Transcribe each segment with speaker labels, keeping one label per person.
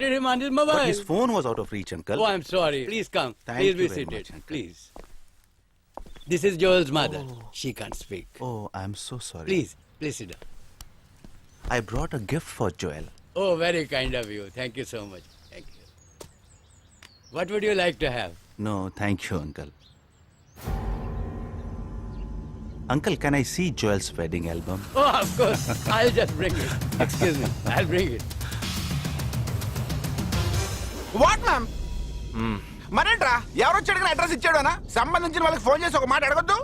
Speaker 1: wanted him on his
Speaker 2: But
Speaker 1: mobile.
Speaker 2: his phone was out of reach, uncle.
Speaker 1: Oh, I'm sorry. Please come.
Speaker 2: Thank
Speaker 1: Please
Speaker 2: you
Speaker 1: be
Speaker 2: very
Speaker 1: seated.
Speaker 2: much, uncle.
Speaker 1: Please. This is Joel's mother. She can't speak.
Speaker 2: Oh, I'm so sorry.
Speaker 1: Please sit down.
Speaker 2: I brought a gift for Joel.
Speaker 1: Oh, very kind of you. Thank you so much. Thank you. What would you like to have?
Speaker 2: No, thank you, uncle. Uncle, can I see Joel's wedding album?
Speaker 1: Oh, of course. I'll just bring it. Excuse me. I'll bring it.
Speaker 3: What ma'am మరేంట్రా ఎవరు వచ్చాడు address ఇచ్చాడనా సంబంధించిన వాళ్ళకి phone చేసి ఒక మాట అడగొద్దు.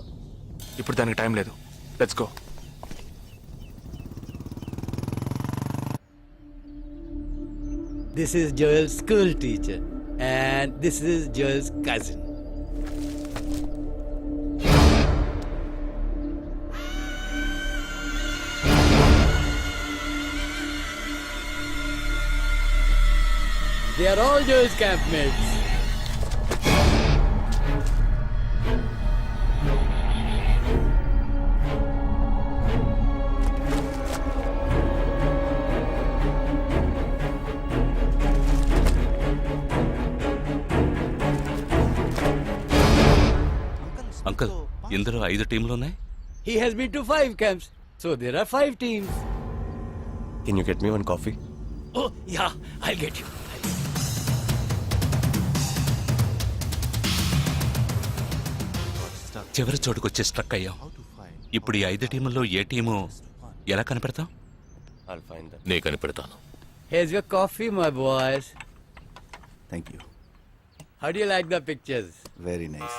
Speaker 4: ఇప్పుడు దానికి టైం లేదు. Let's go.
Speaker 1: This is Joel's school teacher. And this is Joel's cousin. They are all Joel's campmates.
Speaker 5: Uncle ఇందులో 5 టీంలు ఉన్నాయి.
Speaker 1: He has been to 5 camps. So there are 5 teams.
Speaker 4: Can you get me one coffee?
Speaker 1: Oh, yeah, I'll get you.
Speaker 5: చివరి చోటుకొచ్చి struck అయ్యాం. ఇప్పుడు ఈ 5 టీముల్లో ఏ team ఎలా కనిపెడతాం?
Speaker 6: నే కనిపెడతాను.
Speaker 1: Here's your coffee, my boys.
Speaker 2: Thank you.
Speaker 1: How do you like the pictures?
Speaker 2: Very nice.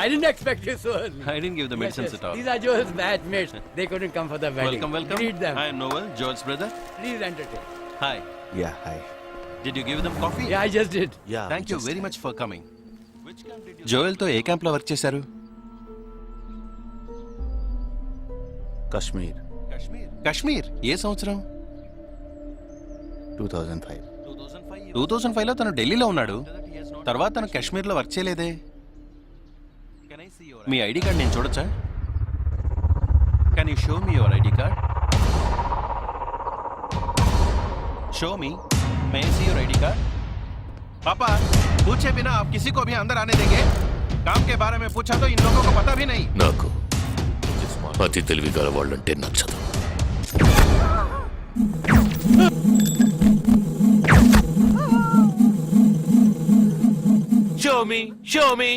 Speaker 1: I didn't expect you so early.
Speaker 7: I didn't give the medicines at all.
Speaker 1: These are Joel's batchmates. They couldn't come for the wedding.
Speaker 7: Welcome.
Speaker 1: Greet them.
Speaker 7: I am Noel, Joel's brother.
Speaker 1: Please entertain.
Speaker 7: Hi.
Speaker 2: Yeah, hi.
Speaker 7: Did you give them coffee?
Speaker 1: Yeah, I just did.
Speaker 2: Yeah.
Speaker 7: Thank you very much for coming. జోయల్తో ఏ క్యాంప్లో work చేశారు?
Speaker 2: Kashmir,
Speaker 7: Kashmir. ఏ సంవత్సరం?
Speaker 2: 2005.
Speaker 7: 2005లో తను ఢిల్లీలో ఉన్నాడు. తర్వాత తను కాశ్మీర్లో work చేయలేదే. మీ ఐడి కార్డ్ నేను చూడొచ్చా? Can you show me your ID card? Show me. May I see your ID card? पापा पूछे बिना आप किसी को भी अंदर आने देंगे? काम के बारे में पूछा तो इन लोगों को पता भी नहीं.
Speaker 6: నాకు అతి తెలివి గల వాళ్ళంటే నచ్చదు.
Speaker 5: Show me.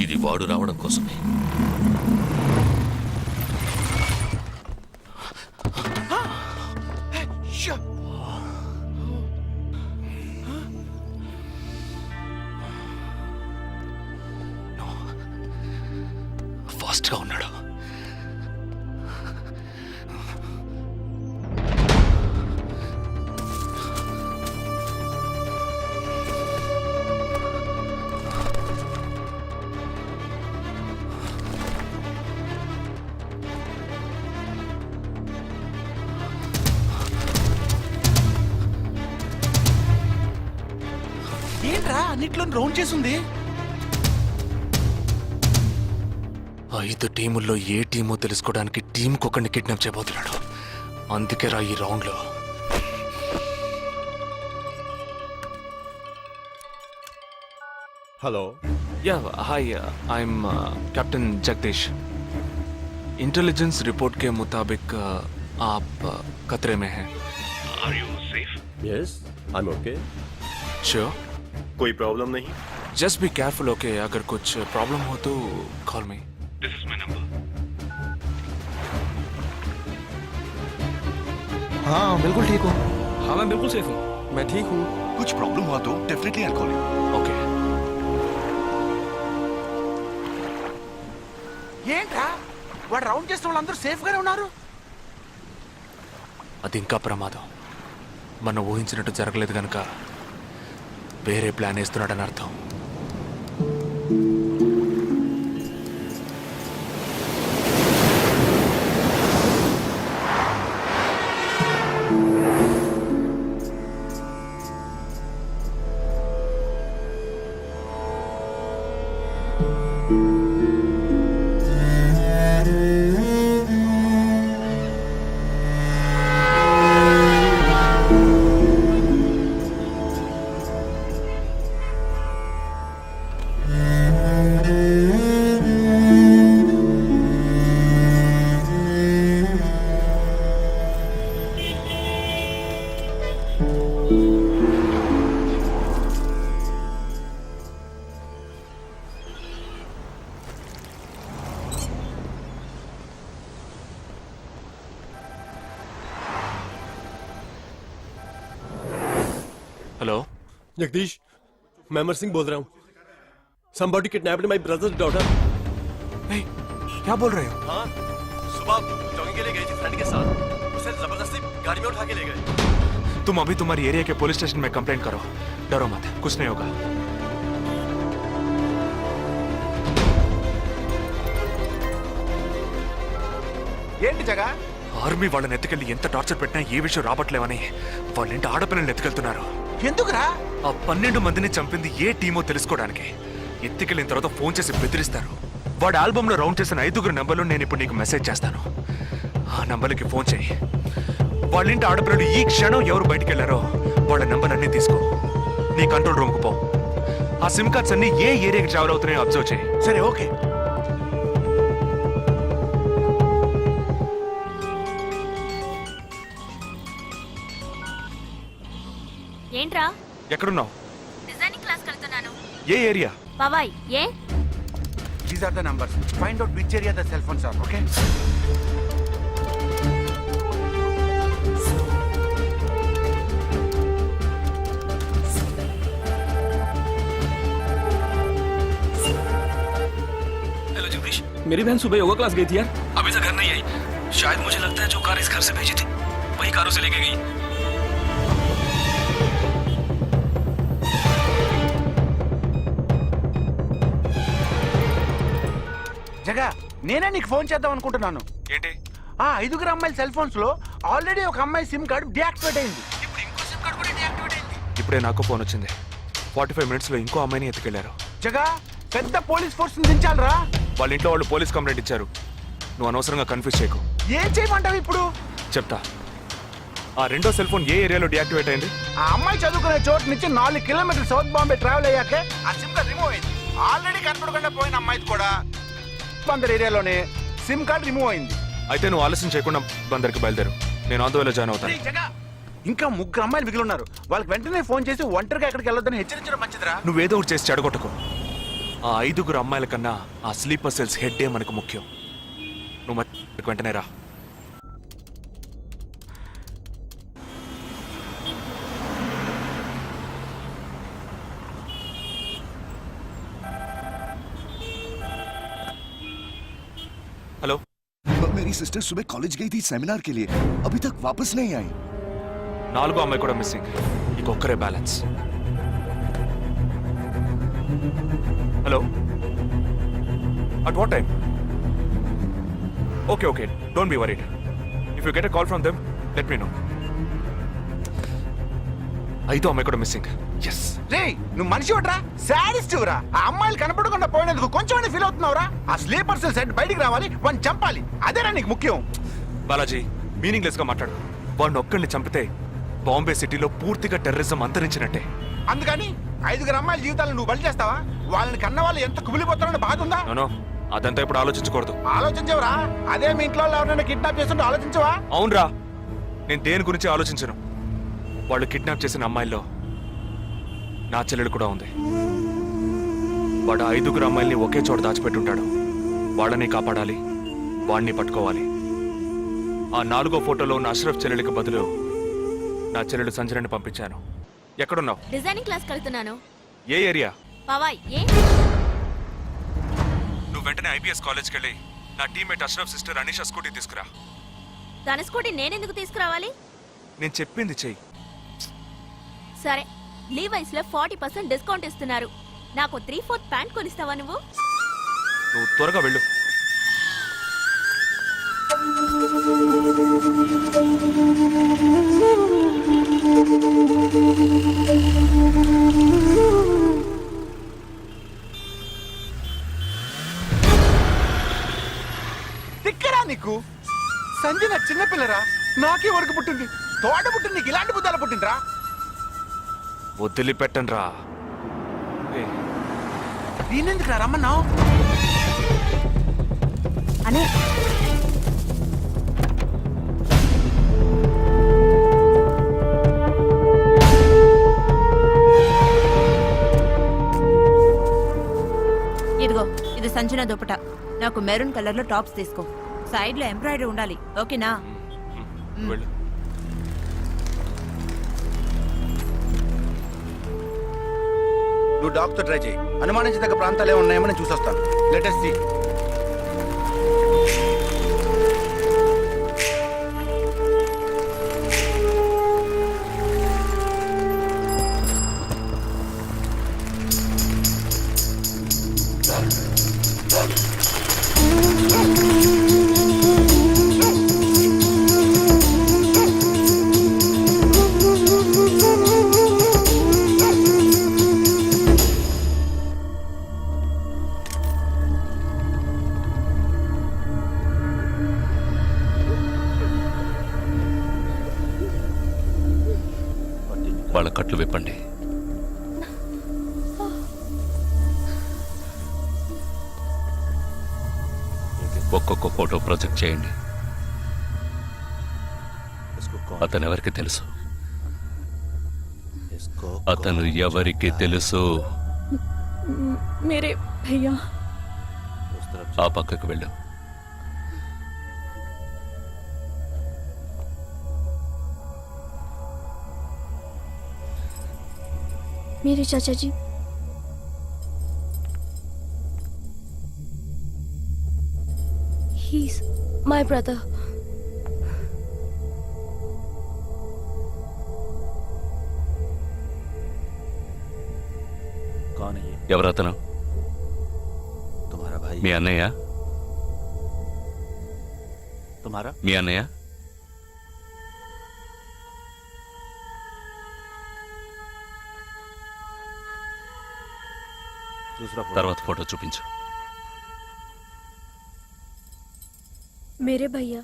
Speaker 6: ఇది వాడు రావడం కోసమే.
Speaker 5: ఫాస్ట్ గా ఉన్నాడు.
Speaker 3: ఏంట్రా అన్నిట్లో రౌండ్ చేసింది?
Speaker 4: 5 టీముల్లో ఏ టీమో తెలుసుకోవడానికి టీంకొకరిని కిడ్నాప్ చేయబోతున్నాడు. అందుకే రా ఈ రౌండ్లో.
Speaker 8: Hello.
Speaker 4: Yeah, hi. I'm Captain Jagdish. Intelligence report के मुताबिक आप खतरे में हैं.
Speaker 8: Yes, I am okay.
Speaker 4: Sure.
Speaker 8: कोई प्रॉब्लम नहीं.
Speaker 4: Just be careful, okay? अगर कुछ प्रॉब्लम हो तो call me. This is my number.
Speaker 3: हाँ बिल्कुल ठीक हूँ.
Speaker 4: हाँ मैं बिल्कुल सेफ हूँ.
Speaker 3: मैं ठीक हूँ. कुछ प्रॉब्लम हुआ तो definitely I call you.
Speaker 4: Okay.
Speaker 3: ఏంట్రా వాడు రౌండ్ చేసిన వాళ్ళందరూ సేఫ్ గానే ఉన్నారు?
Speaker 4: అది ఇంకా ప్రమాదం. మనం ఊహించినట్టు జరగలేదు కనుక వేరే ప్లాన్ వేస్తున్నాడని అర్థం. హలో
Speaker 8: जगदीश मैं अमर सिंह बोल रहा हूँ somebody kidnapped my brother's daughter
Speaker 4: क्या बोल रहे हो?
Speaker 8: हाँ सुबह जॉगिंग के लिए गई थी फ्रेंड के साथ उसे जबरदस्ती गाड़ी में उठा के ले गए
Speaker 4: तुम अभी तुम्हारी एरिया के पुलिस स्टेशन में कंप्लेंट करो. डरो मत, कुछ नहीं होगा.
Speaker 3: ఏంటి జగా
Speaker 4: ఆర్మీ వాళ్ళని ఎత్తుకెళ్ళి ఎంత టార్చర్ పెట్టినా ఏ విషయం రాబట్లేవని వాళ్ళేంటి ఆడపిల్లల్ని ఎత్తుకెళ్తున్నారు.
Speaker 3: ఎందుకురా
Speaker 4: ఆ 12 మందిని చంపింది ఏ టీమో తెలుసుకోవడానికి. ఎత్తుకెళ్ళిన తర్వాత ఫోన్ చేసి బెదిరిస్తారు. వాడి ఆల్బమ్ లో రౌండ్ చేసిన 5 నంబర్లు నేను ఇప్పుడు నీకు మెసేజ్ చేస్తాను. ఆ నంబర్లకి ఫోన్ చేయి. వాళ్ళింటి ఆడపిల్లలు ఈ క్షణం ఎవరు బయటికి వెళ్ళారో వాళ్ళ నంబర్ అన్ని తీసుకో. నీ కంట్రోల్ రూమ్కి పో. ఆ సిమ్ కార్డ్స్ అన్ని ఏ ఏరియాకి ట్రావెల్ అవుతున్నాయో అబ్జర్వ్ చేయి.
Speaker 3: సరే ఓకే.
Speaker 9: ఏంట్రా?
Speaker 4: ఎక్కడున్నావు?
Speaker 9: డిజైనింగ్ క్లాస్ వెళ్తున్నాను.
Speaker 4: ఏ ఏరియా?
Speaker 9: పవాయ్. ఏ?
Speaker 3: These are the numbers. Find out which area the cell phones are. Okay.
Speaker 10: Hello Jagdish, मेरी बहन सुबह योगा क्लास गई थी यार, अभी तक घर नहीं आई. शायद मुझे लगता है जो कार इस घर से भेजी थी वही कारों से लेके गई.
Speaker 3: జగా నేనే నీకు ఫోన్ చేద్దాం అనుకుంటున్నాను.
Speaker 4: ఏంటి?
Speaker 3: ఆ 5 అమ్మాయిల సెల్ ఫోన్స్ లో ఆల్రెడీ ఒక అమ్మాయి సిమ్ కార్డ్ డియాక్టివేట్ అయింది. ఇప్పుడు ఇంకో సిమ్ కార్డ్ కూడా డియాక్టివేట్ అయింది.
Speaker 4: ఇప్పుడే నాకు ఫోన్ వచ్చింది. 45 మినిట్స్ లో ఇంకో అమ్మాయిని ఎత్తుకెళ్లారు.
Speaker 3: జగా పెద్ద పోలీస్ ఫోర్స్ దించాలరా.
Speaker 4: వాళ్ళ ఇంట్లో వాళ్ళు పోలీస్ కంప్లైంట్ ఇచ్చారు. నువ్వు అనవసరంగా కన్ఫ్యూజ్ చేయకు.
Speaker 3: ఏం చేయమంటావు ఇప్పుడు?
Speaker 4: చెప్తా. ఆ రెండో సెల్ ఫోన్ ఏ ఏరియాలో డియాక్టివేట్ అయింది?
Speaker 3: ఆ అమ్మాయి చదువుకునే చోటు నుంచి 4 కిలోమీటర్లు సౌత్ బాంబే ట్రావెల్ అయ్యాకే ఆ సిమ్ కార్డ్ రిమూవ్ అయింది. ఆల్రెడీ కనపడకుండా పోయిన అమ్మాయి కూడా బందర్ ఏరియాలోనే సిమ్ కార్డ్ రిమూవ్ అయింది.
Speaker 4: అయితే నువ్వు ఆలస్యం చేయకుండా బందర్కి బయలుదేరు. నేను ఆన్ ద వేలో జాయిన్ అవుతాను.
Speaker 3: ఇంకా 3 అమ్మాయిలు మిగిలి ఉన్నారు. వాళ్ళకి వెంటనే ఫోన్ చేసి ఒంటరిగా ఎక్కడికి వెళ్ళొద్దని హెచ్చరించడం మంచిదిరా.
Speaker 4: నువ్వేదో ఒకటి చేసి చెడగొట్టకు. ఆ 5 అమ్మాయిల కన్నా ఆ స్లీపర్ సెల్స్ హెడ్ ఏ మనకు ముఖ్యం. నువ్వు వెంటనే రా. हेलो.
Speaker 11: मेरी सिस्टर सुबह कॉलेज गई थी सेमिनार के लिए, अभी तक वापस नहीं आई.
Speaker 4: 4 అమ్మాయి కూడా మిస్సింగ్. ఇంకొక్కరే balance. Hello. At what time? Okay okay, don't be worried. If you get a call from them let me know. 5 అమ్మాయి కూడా మిస్సింగ్. ఎస్.
Speaker 3: రే నువ్వు మనిషి ఒకట్రా, సాడిస్ట్ రా. ఆ అమ్మాయిలు కనపడకుండా పోయినందుకు కొంచెం ఫీల్ అవుతున్నావురా. ఆ స్లీపర్ సెల్ సెట్ బయటికి రావాలి, వాడిని చంపాలి. అదేనా నీకు ముఖ్యం?
Speaker 4: బాలాజీ, మీనింగ్లెస్ గా మాట్లాడు. వాడిని ఒక్కడిని చంపితే బాంబే సిటీలో పూర్తిగా టెర్రరిజం అంతరించినట్టే.
Speaker 3: అందుకని 5 అమ్మాయిల జీవితాలను నువ్వు బలి చేస్తావా? వాళ్ళని కన్న వాళ్ళు ఎంత కుమిలిపోతారని బాధ ఉందా?
Speaker 4: నో, అదంతా ఇప్పుడు ఆలోచించకూడదు.
Speaker 3: ఆలోచించవరా? అదే మీ ఇంట్లో ఎవరైనా కిడ్నాప్ చేస్తుంటే ఆలోచించవా?
Speaker 4: అవునరా, నేను దేని గురించి ఆలోచించను. వాళ్ళు కిడ్నాప్ చేసిన అమ్మాయిల్లో నా చెల్లెలు కూడా ఉంది. వాడు 5 అమ్మాయిల్ని ఒకే చోట దాచిపెట్టుంటాడు. వాళ్ళని కాపాడాలి, వాడిని పట్టుకోవాలి. ఆ 4వ ఫోటోలో ఉన్న అష్రఫ్ చెల్లెలికి బదులు నా చెల్లెలు సంజనని పంపించాను. ఎక్కడున్నావు?
Speaker 9: డిజైనింగ్ క్లాస్ వెళ్తున్నాను.
Speaker 4: ఏ ఏరియా?
Speaker 9: పవాయ్. ఏ?
Speaker 4: నువ్వు వెంటనే ఐబీఎస్ కాలేజ్కి వెళ్ళి నా teammate Ashraf sister Anisha scooty తీసుకురా.
Speaker 9: తన స్కూటీ నేనెందుకు తీసుకురావాలి?
Speaker 4: నేను చెప్పింది చెయ్యి.
Speaker 9: సరే, లీవైస్ లో 40% డిస్కౌంట్ ఇస్తున్నారు. నాకు 3/4 ప్యాంట్ కొనిస్తావా నువ్వు?
Speaker 4: నువ్వు త్వరగా వెళ్ళు.
Speaker 3: తిక్కరా నీకు? సంజన చిన్నపిల్లరా, నాకే వరకు పుట్టింది. తోట పుట్టింది, నీకు ఇలాంటి బుద్ధాలు పుట్టిందిరా.
Speaker 4: వదిలిపెట్టను రా.
Speaker 3: నేనెందుకు రమ్మన్నావు?
Speaker 9: అనే
Speaker 12: ఇదిగో, ఇది సంజన దుపట. నాకు మెరూన్ కలర్ లో టాప్స్ తీసుకో. సైడ్ లో ఎంబ్రాయిడరీ ఉండాలి, ఓకేనా?
Speaker 4: వెళ్ళు.
Speaker 3: నువ్వు డాక్టర్ ట్రై చేయి. అనుమానించదగ్గ ప్రాంతాలు ఏమి ఉన్నాయేమో నేను చూసొస్తాను. Latest see.
Speaker 5: వాళ్ళ కట్లు విప్పండి. ఒక్కొక్క ఫోటో ప్రొజెక్ట్ చేయండి. అతను ఎవరికి తెలుసు? అతను ఎవరికి తెలుసు?
Speaker 9: మేరే భయ్యా.
Speaker 5: ఆ పక్కకు వెళ్ళు.
Speaker 9: मेरे चाचा जी. He's my brother.
Speaker 2: कौन है ये?
Speaker 5: ఎవరతను?
Speaker 2: तुम्हारा भाई?
Speaker 5: మీ అన్నయ్య?
Speaker 2: तुम्हारा?
Speaker 5: మీ అన్నయ్య?
Speaker 2: दूसरा फोटो.
Speaker 5: తర్వాత ఫోటో చూపించు.
Speaker 9: मेरे भैया.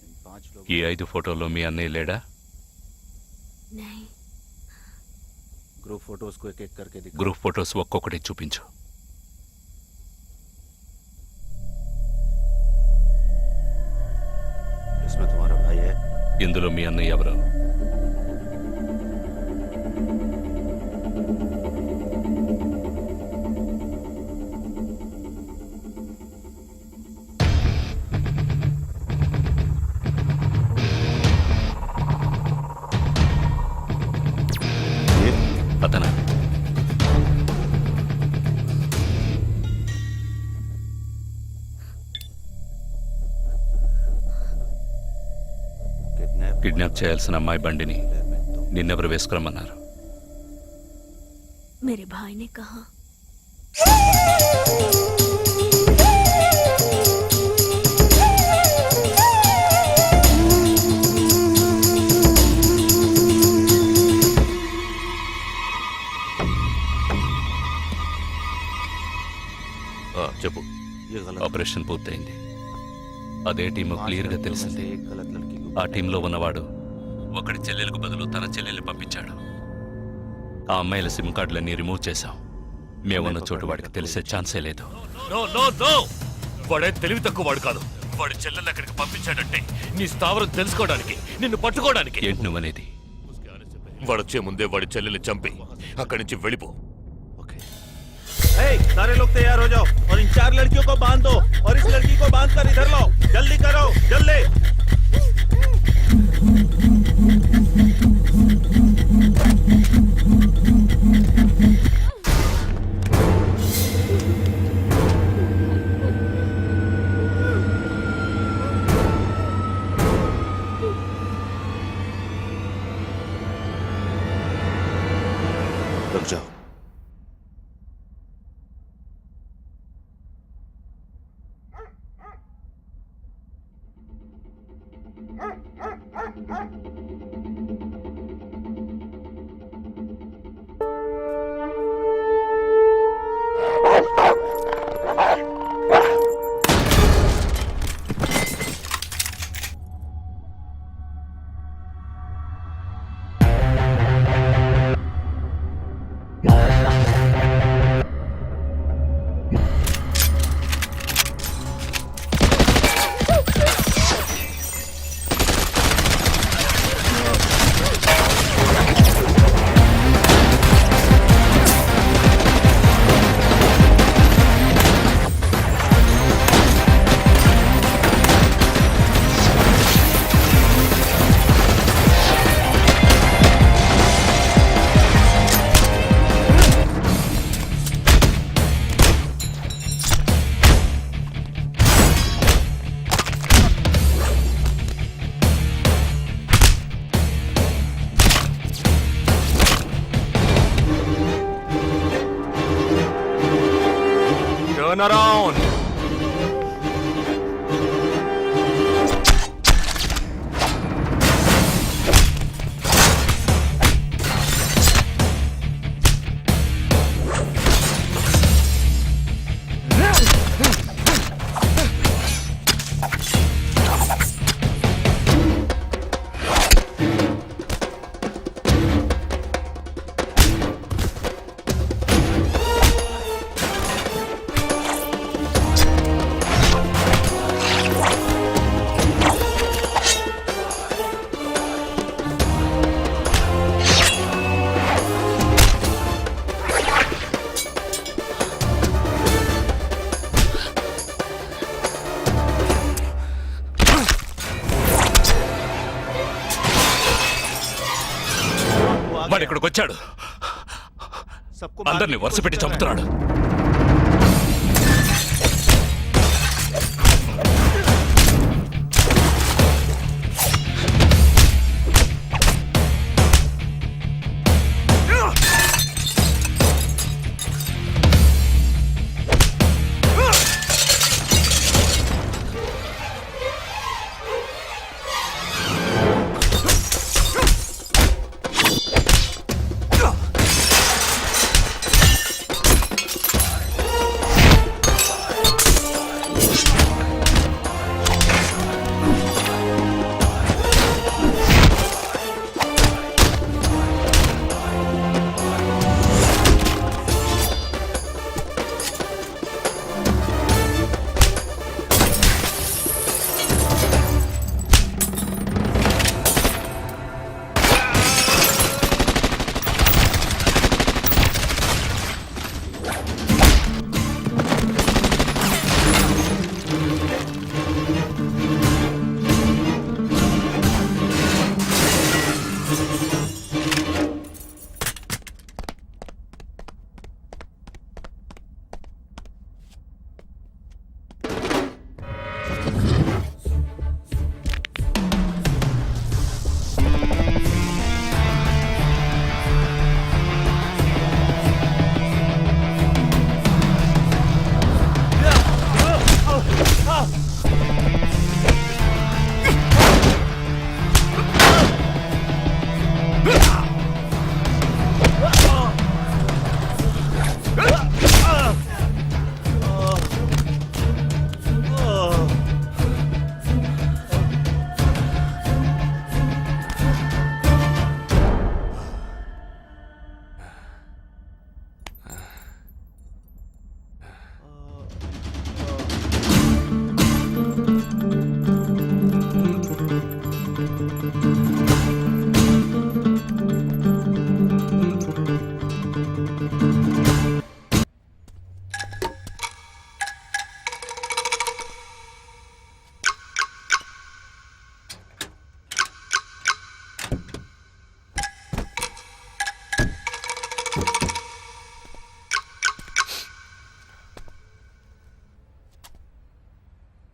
Speaker 2: इन 5 लोग.
Speaker 5: ఈ 5 ఫోటోల్లో మీ అన్నయ్య లేడా?
Speaker 9: नहीं.
Speaker 2: ग्रुप फोटोज को एक एक करके दिखा.
Speaker 5: గ్రూప్ ఫోటోస్ ఒక్కొక్కటి చూపించు.
Speaker 2: इसमें तुम्हारा भाई है.
Speaker 5: ఇందులో మీ అన్నయ్య ఎవరు?
Speaker 2: ये
Speaker 5: అతనా? కిడ్నాప్ చేయాల్సిన అమ్మాయి బండిని నిన్నెవరు వేసుకురమ్మన్నారు?
Speaker 9: मेरे भाई ने कहा.
Speaker 6: చెప్పు.
Speaker 2: ये गलत.
Speaker 5: ఆపరేషన్ పూర్తయింది. అదే టీము క్లియర్గా తెలిసింది.
Speaker 2: एक गलत लड़की को.
Speaker 5: ఆ టీంలో ఉన్నవాడు ఒకడి చెల్లెలకు బదులు తన చెల్లెల్ని పంపించాడు. ఆ అమ్మాయిల సిమ్ కార్డులన్నీ రిమూవ్ చేశాం. మేమున్న చోటు వాడికి తెలిసే ఛాన్సే లేదు.
Speaker 6: వాడే తెలివి తక్కువ వాడు కాదు. వాడి చెల్లెల్ని అక్కడికి పంపించాడంటే నీ స్థావరం తెలుసుకోవడానికి, నిన్ను పట్టుకోవడానికి.
Speaker 5: ఏంటి నువ్వనేది?
Speaker 6: వాడొచ్చే ముందే వాడి చెల్లెల్ని చంపి అక్కడి నుంచి వెళ్ళిపో.
Speaker 7: सारे लोग तैयार हो जाओ और इन 4 लड़कियों को बांध दो और इस लड़की को बांध कर इधर लाओ. जल्दी करो, जल्दी.
Speaker 2: रुक जाओ.
Speaker 4: Turn around.
Speaker 6: వాడు ఇక్కడికి వచ్చాడు, అందరినీ వరుస పెట్టి చంపుతున్నాడు.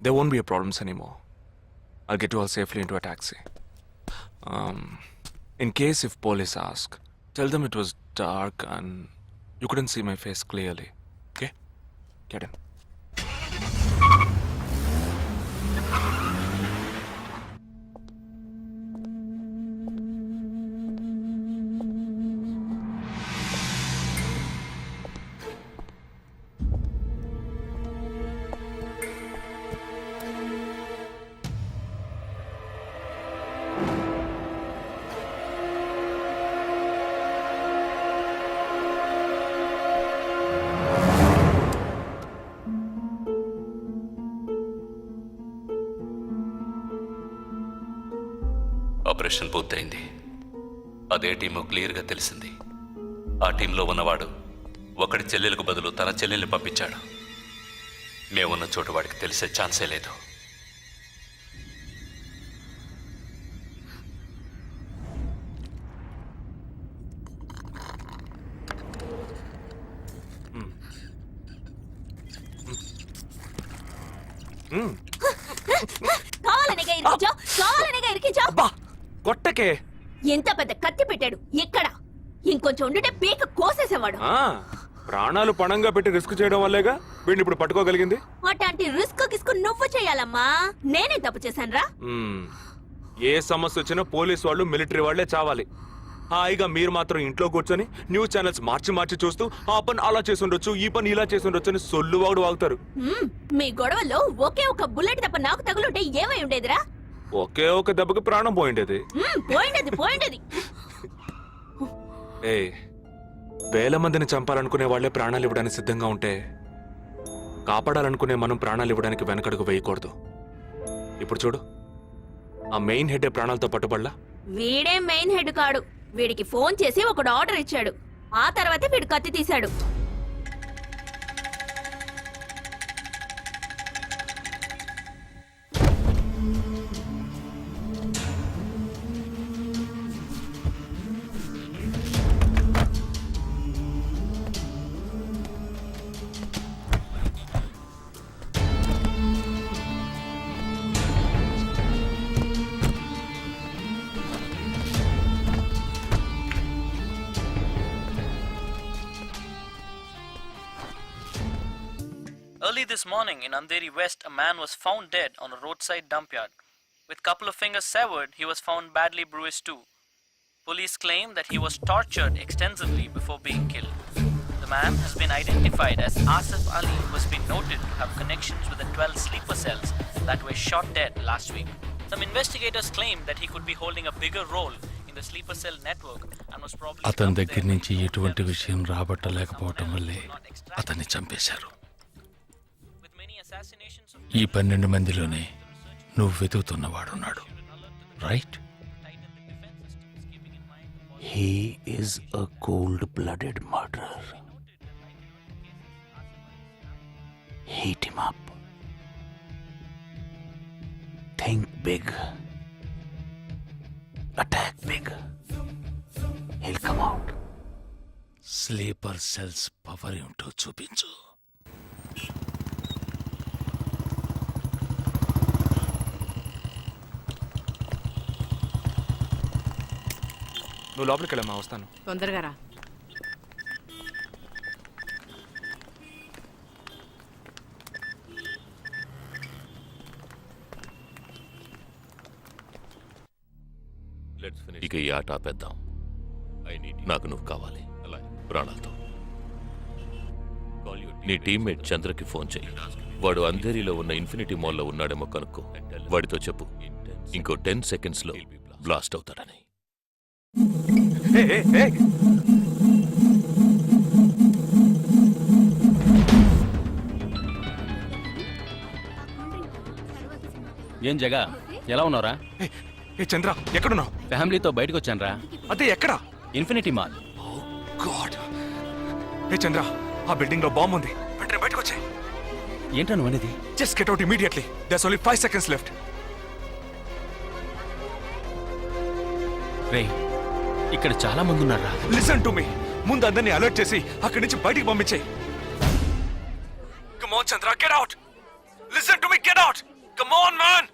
Speaker 4: There won't be a problems anymore. I'll get you all safely into a taxi. In case if police ask, tell them it was dark and you couldn't see my face clearly. Okay? Get in.
Speaker 5: Operation పూర్తయింది. అదే team క్లియర్గా తెలిసింది. ఆ టీంలో ఉన్నవాడు ఒకడి చెల్లెలకు బదులు తన చెల్లెల్ని పంపించాడు. మేమున్న చోటు వాడికి తెలిసే ఛాన్సే లేదు.
Speaker 4: కొట్టకే
Speaker 9: ఎంత పెద్ద కత్తి పెట్టాడు. ఎక్కడ ఇంకొంచెం ఉండుంటే పీక కోసేసేవాడు.
Speaker 4: ప్రాణాలు పణంగా పెట్టి రిస్క్ చేయడం వల్లేగా వీడిని ఇప్పుడు పట్టుకోగలిగింది.
Speaker 9: అట్లాంటి రిస్క్ కిస్కు నువ్వు చేయాలమ్మా, నేనే తప్పు చేశానురా.
Speaker 4: ఏ సమస్య వచ్చినా పోలీస్ వాళ్ళు మిలిటరీ వాళ్లే చావాలి. హాయిగా మీరు మాత్రం ఇంట్లో కూర్చొని న్యూస్ ఛానల్స్ మార్చి మార్చి చూస్తూ ఆ పని అలా చేసి ఉండొచ్చు, ఈ పని ఇలా చేసి ఉండొచ్చు అని సొల్లు వాగుడు వాగుతారు.
Speaker 9: మీ గొడవలో ఒకే ఒక బుల్లెట్ తప్ప నాకు తగులుంటే ఏమై ఉండేదిరా?
Speaker 4: ఒకే ఒక దెబ్బకి ప్రాణం పోయిండేది.
Speaker 9: పోయిండేది.
Speaker 4: ఏ వేల మందిని చంపాలనుకునే వాళ్లే ప్రాణాలు ఇవ్వడానికి సిద్ధంగా ఉంటే కాపాడాలనుకునే మనం ప్రాణాలు ఇవ్వడానికి వెనకడుగు వేయకూడదు. ఇప్పుడు చూడు, ఆ మెయిన్ హెడ్ ప్రాణాలతో పట్టుబడలా.
Speaker 9: వీడే మెయిన్ హెడ్ కాడు. వీడికి ఫోన్ చేసి ఒకడు ఆర్డర్ ఇచ్చాడు. ఆ తర్వాతే వీడు కత్తి తీశాడు.
Speaker 10: Early this morning in Andheri West, a man was found dead on a roadside dump yard. With couple of fingers severed, he was found badly bruised too. Police claim that he was tortured extensively before being killed. The man has been identified as Asif Ali, who has been noted to have connections with the 12 sleeper cells that were shot dead last week. Some investigators claim that he could be holding a bigger role in the sleeper cell network and was probably
Speaker 6: అతని దగ్గర నుంచి ఎటువంటి విషయం రాబట్టలేకపోవటం వల్లే అతన్ని చంపేశారు. ఈ 12 మందిలోనే నువ్వు వెతుకుతున్నవాడున్నాడు, right?
Speaker 2: He is a cold-blooded murderer. Heat him up. Think big. Attack big. He'll come out.
Speaker 6: Sleeper cells power ఏంటో చూపించు.
Speaker 4: నువ్వు లోపలికి వెళ్ళమ్మా, వస్తాను.
Speaker 12: తొందరగా రా.
Speaker 5: ఇక ఈ ఆట ఆపేద్దాం. నాకు నువ్వు కావాలి ప్రాణాలతో. నీ టీమ్మేట్ చంద్రకి ఫోన్ చెయ్యి. వాడు అంధేరిలో ఉన్న ఇన్ఫినిటీ మాల్లో ఉన్నాడేమో కనుక్కో. వాడితో చెప్పు ఇంకో 10 సెకండ్స్లో బ్లాస్ట్ అవుతాడని.
Speaker 10: ఏం జగా, ఎలా ఉన్నారా?
Speaker 4: చంద్ర, ఎక్కడున్నావు?
Speaker 10: ఫ్యామిలీతో బయటకు వచ్చానరా.
Speaker 4: అదే ఎక్కడ?
Speaker 10: Infinity mall.
Speaker 4: చంద్ర, ఆ బిల్డింగ్ లో బాంబు ఉంది. వెంటనే బయటకు వచ్చాయి.
Speaker 10: ఏంటా నువ్వు అనేది?
Speaker 4: Just get out immediately. There's only 5 seconds left.
Speaker 10: రే, ఇక్కడ చాలా మంది ఉన్నారా?
Speaker 4: Listen to me. ముందు అందరినీ అలర్ట్ చేసి అక్కడి నుంచి బయటికి పంపించేయి. Come on Chandra, get out. Listen to me, get out. Come on man.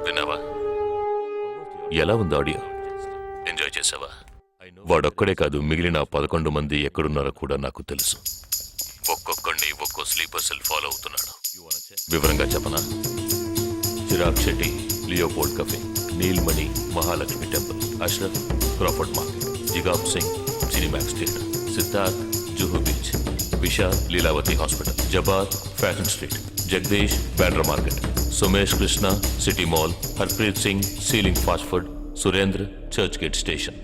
Speaker 5: విన్నావా? ఎలా ఉంది ఆడియో? ఎంజాయ్ చేసావా? వాడొక్కడే కాదు, మిగిలిన 11 మంది ఎక్కడున్నారో కూడా నాకు తెలుసు. ఒక్కొక్కడిని ఒక్కో స్లీపర్ సెల్ ఫాలో అవుతున్నాడు. వివరంగా చెప్పనా? Chirag Shetty, Leopold cafe, Neelmani, Mahalakshmi temple, Ashraf, Crawford market, జిగాబ్ Singh, Cinemax theatre, Siddharth, Juhu beach, Vishal, Lilavati hospital, జబాద్, fashion street, Jagdish, Bandra market, Sumesh Krishna, city mall, Harpreet Singh, ceiling fast food, Surendra, Churchgate station.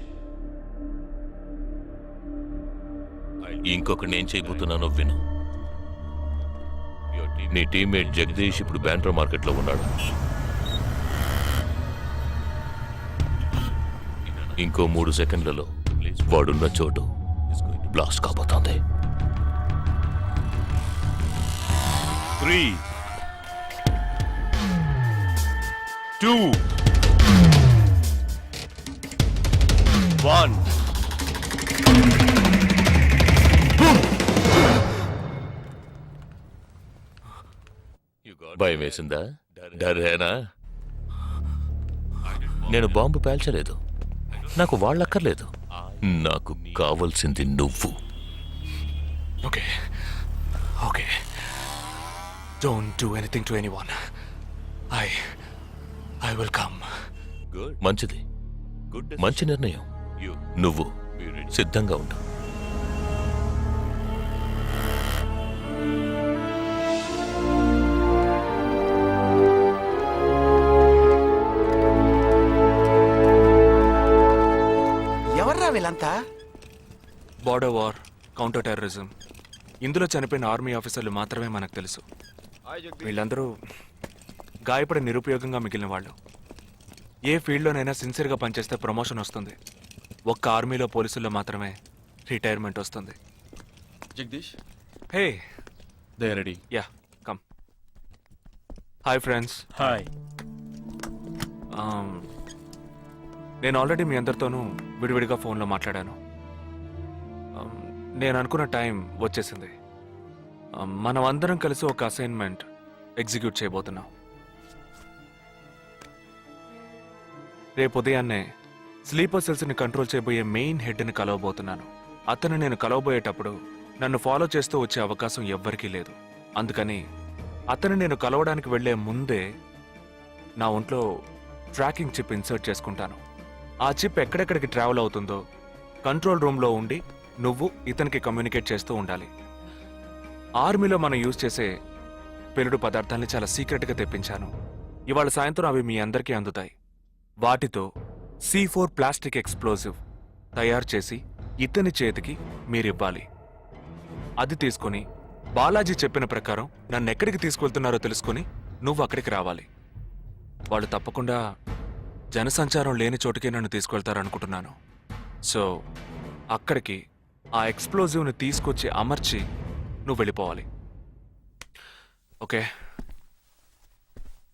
Speaker 5: ఇంకొకటి నేను చేయబోతున్నానో విను. నీ టీమ్మేట్ జగదీష్ ఇప్పుడు బ్యాండ్రా మార్కెట్లో ఉన్నాడు. ఇంకో 3 సెకండ్లలో వాడున్న చోటు బ్లాస్ట్ కాబోతోంది.
Speaker 6: 3, 2, 1. భయం వేసిందా? డరేనా? నేను బాంబు పేల్చలేదు. నాకు వాళ్ళక్కర్లేదు. నాకు కావలసింది నువ్వు.
Speaker 4: Okay okay, don't do anything to anyone. I will come.
Speaker 6: మంచిది, మంచి నిర్ణయం. నువ్వు సిద్ధంగా ఉండు.
Speaker 3: ఎవర్రా వీళ్ళంతా?
Speaker 4: బార్డర్ వార్, కౌంటర్ టెర్రరిజం, ఇందులో చనిపోయిన ఆర్మీ ఆఫీసర్లు మాత్రమే మనకు తెలుసు. వీళ్ళందరూ గాయపడి నిరుపయోగంగా మిగిలిన వాళ్ళు. ఏ ఫీల్డ్లోనైనా సిన్సియర్గా పనిచేస్తే ప్రమోషన్ వస్తుంది. ఒక్క ఆర్మీలో పోలీసుల్లో మాత్రమే రిటైర్మెంట్ వస్తుంది.
Speaker 7: Jagdish,
Speaker 4: hey,
Speaker 7: they are ready.
Speaker 4: Yeah, come. Hi friends.
Speaker 7: Hi.
Speaker 4: నేను ఆల్రెడీ మీ అందరితోనూ విడివిడిగా ఫోన్లో మాట్లాడాను. నేను అనుకున్న టైం వచ్చేసింది. మనం అందరం కలిసి ఒక అసైన్మెంట్ ఎగ్జిక్యూట్ చేయబోతున్నాం. రేపు ఉదయాన్నే స్లీపర్ సెల్స్ని కంట్రోల్ చేయబోయే మెయిన్ హెడ్ని కలవబోతున్నాను. అతను నేను కలవబోయేటప్పుడు నన్ను ఫాలో చేస్తూ వచ్చే అవకాశం ఎవ్వరికీ లేదు. అందుకని అతను నేను కలవడానికి వెళ్లే ముందే నా ఒంట్లో ట్రాకింగ్ చిప్ ఇన్సర్ట్ చేసుకుంటాను. ఆ చిప్ ఎక్కడెక్కడికి ట్రావెల్ అవుతుందో కంట్రోల్ రూమ్లో ఉండి నువ్వు ఇతనికి కమ్యూనికేట్ చేస్తూ ఉండాలి. ఆర్మీలో మనం యూజ్ చేసే పెలుడు పదార్థాలని చాలా సీక్రెట్గా తెప్పించాను. ఇవాళ సాయంత్రం అవి మీ అందరికీ అందుతాయి. వాటితో C4 ప్లాస్టిక్ ఎక్స్ప్లోజివ్ తయారు చేసి ఇతని చేతికి మీరివ్వాలి. అది తీసుకుని బాలాజీ చెప్పిన ప్రకారం నన్ను ఎక్కడికి తీసుకెళ్తున్నారో తెలుసుకుని నువ్వు అక్కడికి రావాలి. వాళ్ళు తప్పకుండా జనసంచారం లేని చోటుకే నన్ను తీసుకెళ్తారనుకుంటున్నాను. సో అక్కడికి ఆ ఎక్స్ప్లోజివ్ని తీసుకొచ్చి అమర్చి నువ్వు వెళ్ళిపోవాలి. ఓకే?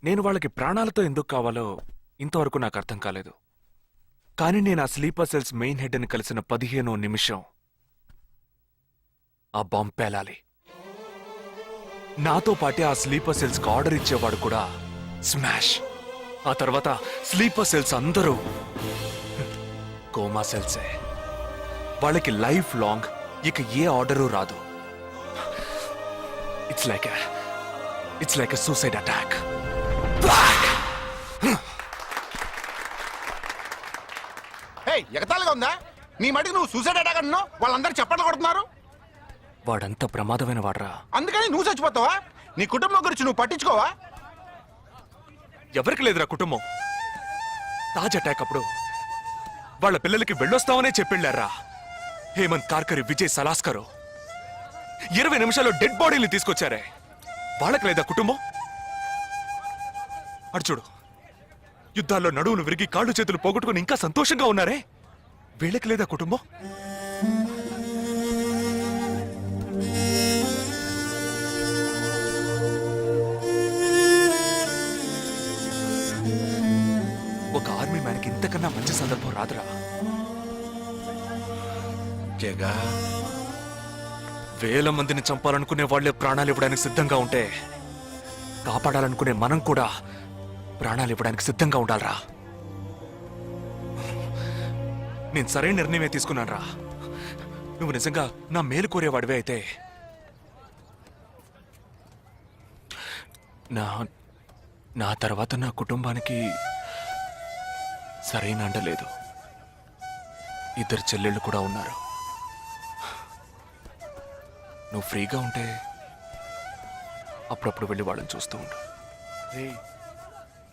Speaker 4: నేను వాళ్ళకి ప్రాణాలతో ఎందుకు కావాలో ఇంతవరకు నాకు అర్థం కాలేదు. కానీ నేను ఆ స్లీపర్ సెల్స్ మెయిన్ హెడ్ని కలిసిన 15వ నిమిషం ఆ బాంబ్ పేలాలి. నాతో పాటే ఆ స్లీపర్ సెల్స్కి ఆర్డర్ ఇచ్చేవాడు కూడా స్మాష్. ఆ తర్వాత స్లీపర్ సెల్స్ అందరూ కోమా సెల్సే. వాళ్ళకి లైఫ్ లాంగ్ ఇక ఏ ఆర్డరు రాదు. It's like a suicide attack.
Speaker 3: ఎగతాళిగా ఉందా? నీ మటుకు నువ్వు సూసైడ్ అటాక్ అన్నావు, వాళ్ళందరూ చప్పట్లు కొడుతున్నారు.
Speaker 4: వాడంతా ప్రమాదమైన వాడరా.
Speaker 3: అందుకని నువ్వు చచ్చిపోతావా? నీ కుటుంబం గురించి నువ్వు పట్టించుకోవా?
Speaker 4: ఎవరికి లేదురా కుటుంబం. తాజ్ అటాక్ అప్పుడు వాళ్ళ పిల్లలకి వెళ్ళొస్తామనే చెప్పెళ్ళారా. హేమంత్ కార్కరి, విజయ్ సలాస్కరు 20 నిమిషాల్లో డెడ్ బాడీని తీసుకొచ్చారే. వాళ్ళకి లేదా కుటుంబం? అడు చూడు, యుద్ధాల్లో నడువును విరిగి కాళ్ళు చేతులు పోగొట్టుకుని ఇంకా సంతోషంగా ఉన్నారే. వీళ్ళకి లేదా కుటుంబం? ఒక ఆర్మీ మ్యాన్కి ఇంతకన్నా మంచి సందర్భం రాదురా.
Speaker 3: జగా,
Speaker 4: వేల మందిని చంపాలనుకునే వాళ్లే ప్రాణాలు ఇవ్వడానికి సిద్ధంగా ఉంటే కాపాడాలనుకునే మనం కూడా ప్రాణాలు ఇవ్వడానికి సిద్ధంగా ఉండాలరా. నేను సరైన నిర్ణయమే తీసుకున్నాను రా. నువ్వు నిజంగా నా మేలు కోరేవాడివే అయితే నా తర్వాత నా కుటుంబానికి సరైన అండ లేదు. 2 చెల్లెళ్ళు కూడా ఉన్నారు. నువ్వు ఫ్రీగా ఉంటే అప్పుడప్పుడు వెళ్ళి వాళ్ళని చూస్తూ ఉండు.